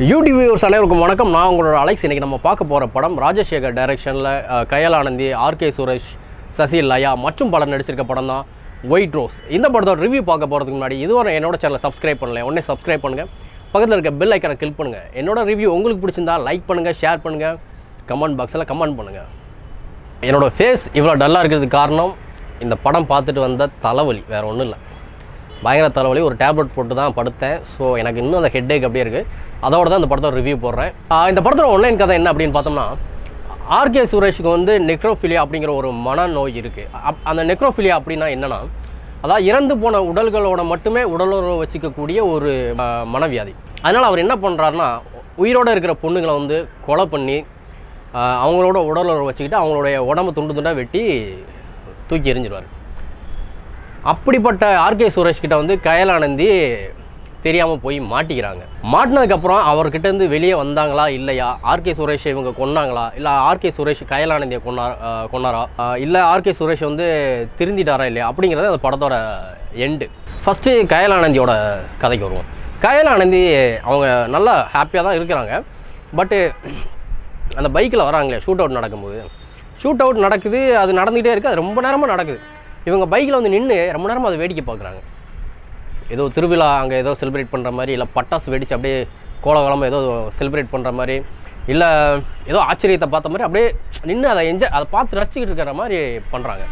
YouTube viewers அனைவருக்கும் வணக்கம். நான் உங்களோட அலெக்ஸ். இன்றைக்கி நம்ம பார்க்க போகிற படம் ராஜசேகர் டைரக்ஷனில் கயல் ஆனந்தி, ஆர்கே சுரேஷ், சசி லயா மற்றும் பலர் நடிச்சிருக்க படம் தான் ஒயிட் ரோஸ். இந்த படத்தோட ரிவ்யூ பார்க்க போகிறதுக்கு முன்னாடி இதுவரை என்னோட சேனலை சப்ஸ்கிரைப் பண்ணல, உடனே சப்ஸ்கிரைப் பண்ணுங்கள். பக்கத்தில் இருக்க பெல் ஐக்கனை கிளிக் பண்ணுங்கள். என்னோட ரிவ்யூ உங்களுக்கு பிடிச்சிருந்தா லைக் பண்ணுங்கள், ஷேர் பண்ணுங்கள், கமெண்ட் பாக்ஸில் கமெண்ட் பண்ணுங்கள். என்னோடய ஃபேஸ் இவ்வளோ டல்லாக இருக்கிறதுக்கு காரணம் இந்த படம் பார்த்துட்டு வந்த தலைவலி, வேறு ஒன்றும் இல்லை. பயங்கர தலைவலி. ஒரு டேப்லெட் போட்டு தான் படுத்தேன். ஸோ எனக்கு இன்னும் அந்த ஹெட்டேக் அப்படியே இருக்குது. அதோட தான் இந்த படத்தோட ரிவ்யூ போடுறேன். இந்த படத்தோட ஆன்லைன் கதை என்ன அப்படின்னு பார்த்தோம்னா, ஆர்கே சுரேஷுக்கு வந்து நெக்ரோஃபிலியா அப்படிங்கிற ஒரு மனநோய் இருக்குது. அந்த நெக்ரோஃபிலியா அப்படின்னா என்னென்னா, அதாவது இறந்து போன உடல்களோட மட்டுமே உடலுறவு வச்சுக்கக்கூடிய ஒரு மனவியாதி. அதனால் அவர் என்ன பண்ணுறாருனா, உயிரோடு இருக்கிற பொண்ணுங்களை வந்து கொலை பண்ணி அவங்களோட உடலுறவு வச்சுக்கிட்டு அவங்களுடைய உடம்பு துண்டு துண்டாக வெட்டி தூக்கி எறிஞ்சிடுவார். அப்படிப்பட்ட ஆர்கே சுரேஷ் கிட்ட வந்து கயல் ஆனந்தி தெரியாமல் போய் மாட்டிக்கிறாங்க. மாட்டினதுக்கப்புறம் அவர்கிட்டேருந்து வெளியே வந்தாங்களா இல்லையா, ஆர்கே சுரேஷ் இவங்க கொன்னாங்களா, இல்லை ஆர்கே சுரேஷ் கயல் ஆனந்தியை கொன்னாரா, இல்லை ஆர்கே சுரேஷ் வந்து திருந்திட்டாரா இல்லையா அப்படிங்கிறது அந்த படத்தோட எண்டு. ஃபஸ்ட்டு கயல் ஆனந்தியோட கதைக்கு வருவோம். கயல் ஆனந்தி அவங்க நல்லா ஹாப்பியாக தான் இருக்கிறாங்க. பட்டு அந்த பைக்கில் வராங்களே, ஷூட் அவுட் நடக்கும்போது, ஷூட் அவுட் நடக்குது, அது நடந்துகிட்டே இருக்குது. அது ரொம்ப நேரமாக நடக்குது. இவங்க பைக்கில் வந்து நின்று ரொம்ப நேரமாக அதை வேடிக்கை பார்க்குறாங்க. ஏதோ திருவிழா அங்கே ஏதோ செலிப்ரேட் பண்ணுற மாதிரி, இல்லை பட்டாசு வெடித்து அப்படியே கோலகாலமாக ஏதோ செலிப்ரேட் பண்ணுற மாதிரி, இல்லை ஏதோ ஆச்சரியத்தை பார்த்த மாதிரி அப்படியே நின்று அதை பார்த்து ரசிச்சுக்கிட்டு இருக்கிற மாதிரி பண்ணுறாங்க.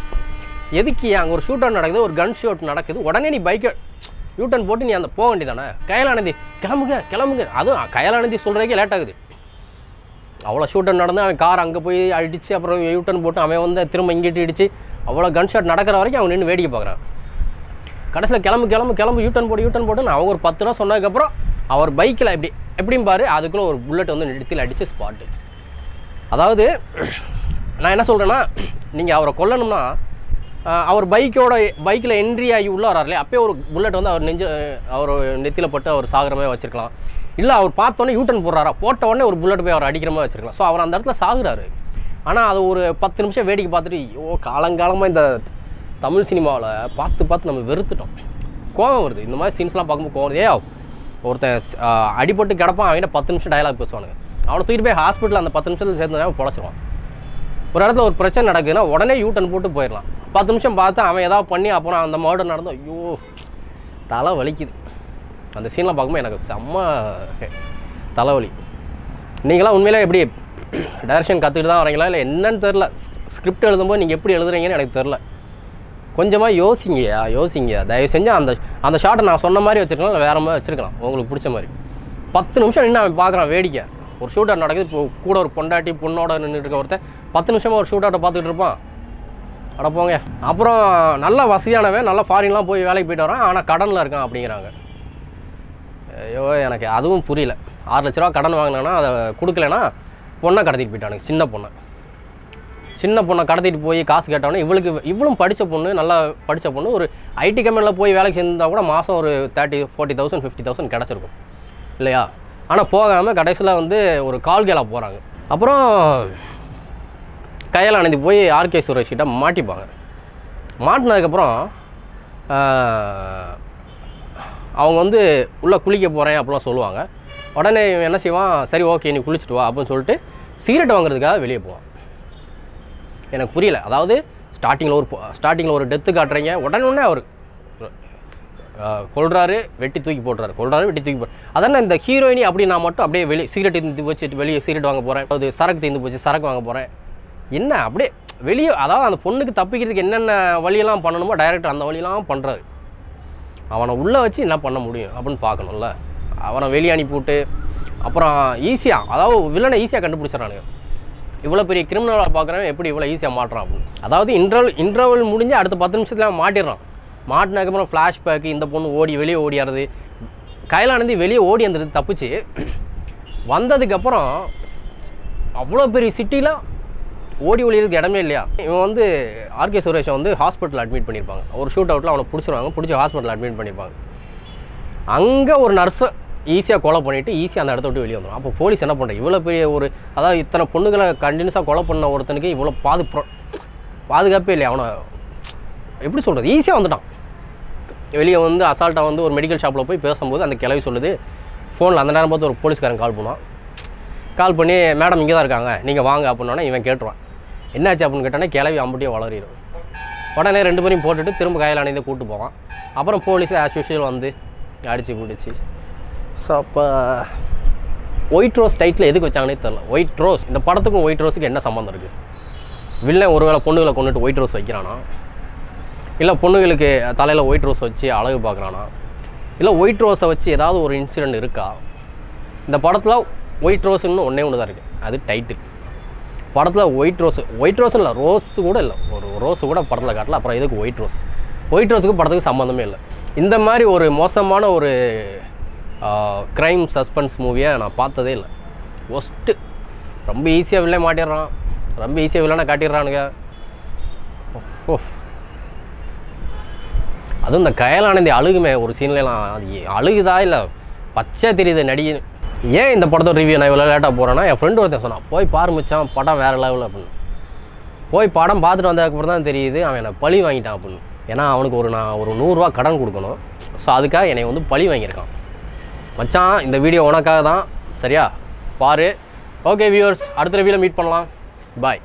எதுக்கு அங்கே ஒரு ஷூட் அவுட் நடக்குது, ஒரு கன் ஷூட் நடக்குது, உடனே நீ பைக்கை யூட்டன் போட்டு நீ அந்த போக வேண்டியதானே? கயல் ஆனந்தி கிளம்புங்க. அதுவும் கயல் ஆனந்தி சொல்கிறதுக்கே லேட் ஆகுது. அவ்வளோ ஷூட் அவுட் நடந்து அவன் கார் அங்கே போய் அடித்து அப்புறம் யூட்டன் போட்டு அவன் வந்து திரும்ப இங்கிட்டு இடித்து அவ்வளோ கன் ஷாட் நடக்கிற வரைக்கும் அவன் நின்று வேடிக்கை பார்க்குறான். கடைசியில் கிளம்பு யூட்டன் போட்டுன்னு அவங்க ஒரு 10 ரூபா சொன்னதுக்கப்புறம் அவர் பைக்கில் எப்படியும் பாரு, அதுக்குள்ளே ஒரு புல்லட் வந்து நிறுத்தியில் அடித்து ஸ்பாட்டு. அதாவது நான் என்ன சொல்கிறேன்னா, நீங்கள் அவரை கொல்லணும்னா அவர் பைக்கில் என்ட்ரி ஆகி உள்ளே வராருலே, அப்போயே ஒரு புல்லட் வந்து அவர் நெத்தியில் பட்டு அவர் சாகிற மாதிரி வச்சுருக்கலாம். இல்லை அவர் பார்த்தோன்னே யூட்டன் போடுறாரா, போட்ட உடனே ஒரு புல்லட் போய் அவர் அடிக்கிற மாதிரி வச்சுருக்கலாம். ஸோ அவர் அந்த இடத்துல சாகுறாரு. ஆனால் அது ஒரு 10 நிமிஷம் வேடிக்கை பார்த்துட்டு, காலங்காலமாக இந்த தமிழ் சினிமாவில் பார்த்து நம்ம வெறுத்துட்டோம். கோவம் வருது. இந்த மாதிரி சீன்ஸ்லாம் பார்க்கும்போது கோவம் வருது. ஒருத்தன் அடிபட்டு கிடப்பான், அவன்கிட்ட 10 நிமிஷம் டயலாக் பேசுவானுங்க. அவனை தூக்கிட்டு போய் ஹாஸ்பிட்டலில் அந்த 10 நிமிஷத்தில் சேர்ந்து பொழைச்சிருவான். ஒரு இடத்துல ஒரு பிரச்சனை நடக்குதுன்னா உடனே யூட்டன் போட்டு போயிடலாம். 10 நிமிஷம் பார்த்து அவன் ஏதாவது பண்ணி அப்புறம் அந்த மர்டர் நடந்தோம், ஐயோ தலை வலிக்குது. அந்த சீன்லாம் பார்க்கும்போது எனக்கு செம்ம தலைவலி. நீங்களாம் உண்மையிலே எப்படி டைரக்ஷன் கற்றுக்கிட்டு தான் வரீங்களா, இல்லை என்னன்னு தெரில. ஸ்கிரிப்ட் எழுதும்போது நீங்கள் எப்படி எழுதுறீங்கன்னு எனக்கு தெரில. கொஞ்சமாக யோசிங்க தயவு செஞ்சு. அந்த ஷாட்டை நான் சொன்ன மாதிரி வச்சுருக்கலாம், இல்லை வேறு மாதிரி வச்சுருக்கலாம், உங்களுக்கு பிடிச்ச மாதிரி. 10 நிமிஷம் நின்று அவன் பார்க்குறான் வேடிக்கை. ஒரு ஷூட் அவுட் நடக்குது, இப்போ கூட ஒரு பொண்டாட்டி பொண்ணோட நின்றுட்டு இருக்க ஒருத்தன் 10 நிமிஷமாக ஒரு ஷூட் அவுட்டை பார்த்துக்கிட்டு இருப்பான். அட போங்க. அப்புறம் நல்லா வசதியானவன், நல்லா ஃபாரின்லாம் போய் வேலைக்கு போய்ட்டு வரான், ஆனால் கடனில் இருக்கான் அப்படிங்கிறாங்க. ஐயோ எனக்கு அதுவும் புரியல. 6 லட்ச ரூபா கடன் வாங்கினான்னா அதை கொடுக்கலன்னா பொண்ணை கடத்திட்டு போயிட்டானுங்க. சின்ன பொண்ணை கடத்திட்டு போய் காசு கேட்டவொடனே இவளும் படித்த பொண்ணு, நல்லா படித்த பொண்ணு, ஒரு ஐடி கம்பெனியில் போய் வேலைக்கு சேர்ந்தால் கூட மாதம் ஒரு 30,000 40,000 50,000 கிடச்சிருக்கும் இல்லையா? ஆனால் போகாமல் கடைசியில் வந்து ஒரு கால்கேலாக போகிறாங்க. அப்புறம் கயல் ஆனந்தி போய் ஆர்கே சுரேஷ் கிட்ட மாட்டிப்பாங்க. மாட்டினதுக்கப்புறம் அவங்க வந்து உள்ளே குளிக்க போகிறேன் அப்படிலாம் சொல்லுவாங்க. உடனே என்ன செய்வான், சரி ஓகே நீ குளிச்சுட்டு வா அப்படின்னு சொல்லிட்டு சிகரெட் வாங்குறதுக்காக வெளியே போவான். எனக்கு புரியல. அதாவது ஸ்டார்டிங்கில் ஒரு டெத்து காட்டுறீங்க, உடனே அவர் கொள்றாரு, வெட்டி தூக்கி போடுறாரு. அதனால் இந்த ஹீரோயினி அப்படின்னா மட்டும் அப்படியே சிகரெட் தீர்ந்து வச்சுட்டு வெளியே சிகரெட் வாங்க போகிறேன், அது சரக்கு தீர்ந்து போச்சு சரக்கு வாங்க போகிறேன், என்ன அப்படியே வெளியே. அதாவது அந்த பொண்ணுக்கு தப்பிக்கிறதுக்கு என்னென்ன வழியெல்லாம் பண்ணணுமோ டைரக்டர் அந்த வழியெல்லாம் பண்ணுறாரு. அவனை உள்ளே வச்சு என்ன பண்ண முடியும் அப்படின்னு பார்க்கணும்ல. அவனை வெளியே அனுப்பிவிட்டு அப்புறம் ஈஸியாக, அதாவது வில்லனை ஈஸியாக கண்டுபிடிச்சிடறானுங்க. இவ்வளோ பெரிய கிரிமினலாக பார்க்குறவன் எப்படி இவ்வளோ ஈஸியாக மாட்டுறான் அப்படின்னு. அதாவது இன்டர்வல் முடிஞ்சு அடுத்த 10 நிமிஷத்தில் மாட்டிடுறான். மாட்டினதுக்கப்புறம் ஃப்ளாஷ்பேக்கு, இந்த பொண்ணு வெளியே ஓடியாருது. கயல் ஆனந்தி வெளியே ஓடி வந்துடுது தப்பிச்சு. வந்ததுக்கப்புறம் அவ்வளோ பெரிய சிட்டியில் ஓடி ஒளியிறதுக்கு இடமே இல்லையா. இவன் வந்து ஆர்கே சுரேஷை வந்து ஹாஸ்பிட்டலில் அட்மிட் பண்ணியிருப்பாங்க. ஒரு ஷூட் அவுட்டில் அவனை பிடிச்சி ஹாஸ்பிட்டலில் அட்மிட் பண்ணியிருப்பாங்க. அங்கே ஒரு நர்ஸை ஈஸியாக கொலை பண்ணிவிட்டு ஈஸியாக அந்த இடத்த விட்டு வெளியே வந்துடும். அப்போ போலீஸ் என்ன பண்ணுறேன், இவ்வளோ பெரிய ஒரு, அதாவது இத்தனை பொண்ணுகளை கண்டினியூஸாக கொலை பண்ண ஒருத்தனுக்கு இவ்வளோ பாதுகாப்பே இல்லையா. அவனை எப்படி சொல்கிறது, ஈஸியாக வந்துட்டான் வெளியே வந்து. அசால்ட்டாக வந்து ஒரு மெடிக்கல் ஷாப்பில் போய் பேசும்போது அந்த கிளவி சொல்லுது, ஃபோனில் அந்த நேரம் பார்த்து ஒரு போலீஸ்காரன் கால் பண்ணுவான். கால் பண்ணி மேடம் இங்கே தான் இருக்காங்க நீங்கள் வாங்க அப்படின்னோடனே இவன் கேட்டுருவான். என்னாச்சு அப்படின்னு கேட்டோன்னே கிளவி அம்பட்டியும் வளரிடும். உடனே 2 பேரையும் போட்டுட்டு திரும்ப கயலானந்தே கூப்பிட்டு போவான். அப்புறம் போலீஸ் ஆஸ் யூஷுவல் வந்து அடித்து பிடிச்சி. ஸோ அப்போ ஒயிட் ரோஸ் டைட்டில் எதுக்கு வச்சாங்கன்னே தெரில. ஒயிட் ரோஸ், இந்த படத்துக்கும் ஒயிட் ரோஸுக்கு என்ன சம்மந்தம் இருக்குது? வில்லன் ஒருவேளை பொண்ணுகளை கொண்டுட்டு ஒயிட் ரோஸ் வைக்கிறானா, இல்லை பொண்ணுங்களுக்கு தலையில் ஒயிட் ரோஸ் வச்சு அழகு பார்க்குறானா, இல்லை ஒயிட் ரோஸை வச்சு ஏதாவது ஒரு இன்சிடெண்ட் இருக்கா? இந்த படத்தில் ஒயிட் ரோஸுன்னு ஒன்று தான் இருக்குது, அது டைட்டில். படத்தில் ஒயிட் ரோஸ் இல்லை, ரோஸு கூட இல்லை, ஒரு ரோஸு கூட படத்தில் காட்டல. அப்புறம் எதுக்கு ஒயிட் ரோஸ்? ஒயிட் ரோஸுக்கு படத்துக்கு சம்மந்தமே இல்லை. இந்த மாதிரி ஒரு மோசமான ஒரு க்ரைம் சஸ்பென்ஸ் மூவியை நான் பார்த்ததே இல்லை. ஒஸ்ட்டு. ரொம்ப ஈஸியாக வில்லை மாட்டிடுறான், ரொம்ப ஈஸியாக வில்லனை காட்டிடுறானுங்க. ஓ, அதுவும் இந்த கயலானந்தி அழுகுமே ஒரு சீன்லாம், அது அழுகுதா இல்லை பச்சை தெரியுது நடிகை. ஏன் இந்த படத்தோட ரிவ்யூ நான் இவ்வளோ லேட்டாக போகிறேன்னா, என் ஃப்ரெண்டு ஒருத்தன் சொன்னான், போய் பாரு மச்சான் படம் வேறு லெவலில் அப்படின்னு. போய் படம் பார்த்துட்டு வந்ததுக்கப்புறம் தான் தெரியுது அவன் என்னை பழி வாங்கிட்டான் அப்படின்னு. ஏன்னா அவனுக்கு நான் ஒரு 100 ரூபா கடன் கொடுக்கணும். ஸோ அதுக்காக என்னை வந்து பழி வாங்கியிருக்கான். மச்சான் இந்த வீடியோ உனக்காக தான், சரியா? பாரு. ஓகே வியூவர்ஸ், அடுத்த ரிவ்யூவில் மீட் பண்ணலாம். பாய்.